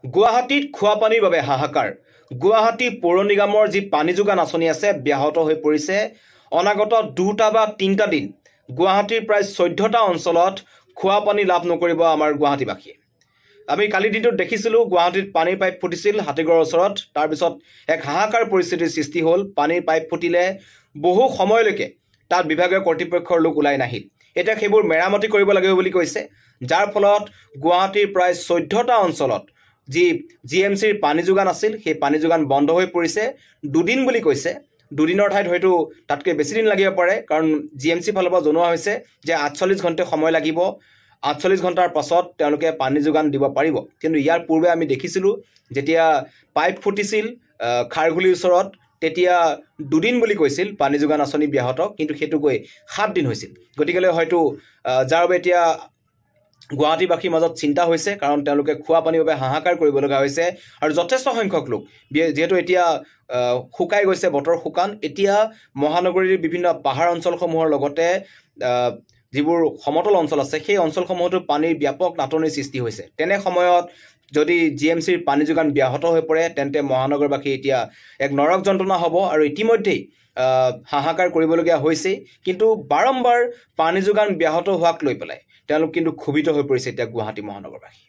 গুৱাহাটীত খোৱা পানীৰ বাবে হাহাকাৰ। গুৱাহাটী পৌৰ নিগমৰ যি পানী যোগান আঁচনি আছে ব্যাহত হৈ পৰিছে। অনাগত 2টা বা 3টা দিন গুৱাহাটীৰ প্ৰায় 14টা অঞ্চলত খোৱা পানী লাভ নকৰিব আমাৰ গুৱাহাটীবাসীয়ে। আমি কালি দিনটোত দেখিছিলোঁ গুৱাহাটীত পানীৰ পাইপ ফুটিছিল হাতীগড়ৰ ওচৰত। তাৰপিছত এক হাহাকাৰ পৰিস্থিতিৰ সৃষ্টি হ'ল। পানীৰ পাইপ ফুটিলে বহু সময়লৈকে তাত বিভাগীয় কৰ্তৃপক্ষৰ লোক ওলাই নাহিল। এতিয়া সেইবোৰ মেৰামতি কৰিব লাগিব বুলি কৈছে, যাৰ ফলত গুৱাহাটীৰ প্ৰায় 14টা অঞ্চলত যি GMCৰ পানী যোগান আছিল সেই পানী যোগান বন্ধ হৈ পৰিছে। 2 দিন বুলি কৈছে, 2 দিনৰ ঠাইত হয়তো তাতকৈ বেছি দিন লাগিব পাৰে, কাৰণ GMC ফালৰ পৰা জনোৱা হৈছে যে 48 ঘণ্টা সময় লাগিব। 48 ঘণ্টাৰ পাছত তেওঁলোকে পানী যোগান দিব পাৰিব। কিন্তু ইয়াৰ পূৰ্বে আমি দেখিছিলোঁ যেতিয়া পাইপ ফুটিছিল খাৰঘুলিৰ ওচৰত, তেতিয়া 2 দিন বুলি কৈছিল পানী যোগান আঁচনি ব্যাহত, কিন্তু সেইটো গৈ 7 দিন হৈছিল। গতিকেলৈ হয়তো যাৰ বাবে এতিয়া গুৱাহাটীবাসীৰ মাজত চিন্তা হৈছে, কাৰণ তেওঁলোকে খোৱা পানীৰ বাবে হাহাকাৰ কৰিব লগা হৈছে। আৰু যথেষ্ট সংখ্যক লোক, যিহেতু এতিয়া শুকাই গৈছে, বতৰ শুকান, এতিয়া মহানগৰীৰ বিভিন্ন পাহাৰ অঞ্চলসমূহৰ লগতে যিবোৰ সমতল অঞ্চল আছে সেই অঞ্চলসমূহতো পানীৰ ব্যাপক নাটনিৰ সৃষ্টি হৈছে। তেনে সময়ত যদি GMCৰ পানী যোগান ব্যাহত হৈ পৰে, তেন্তে মহানগৰবাসী এতিয়া এক নৰক যন্ত্ৰণা হ'ব। আৰু ইতিমধ্যেই হাহাকাৰ কৰিবলগীয়া হৈছেই, কিন্তু বাৰম্বাৰ পানী যোগান ব্যাহত হোৱাক লৈ পেলাই তেওঁলোক কিন্তু ক্ষোভিত হৈ পৰিছে এতিয়া গুৱাহাটী মহানগৰবাসী।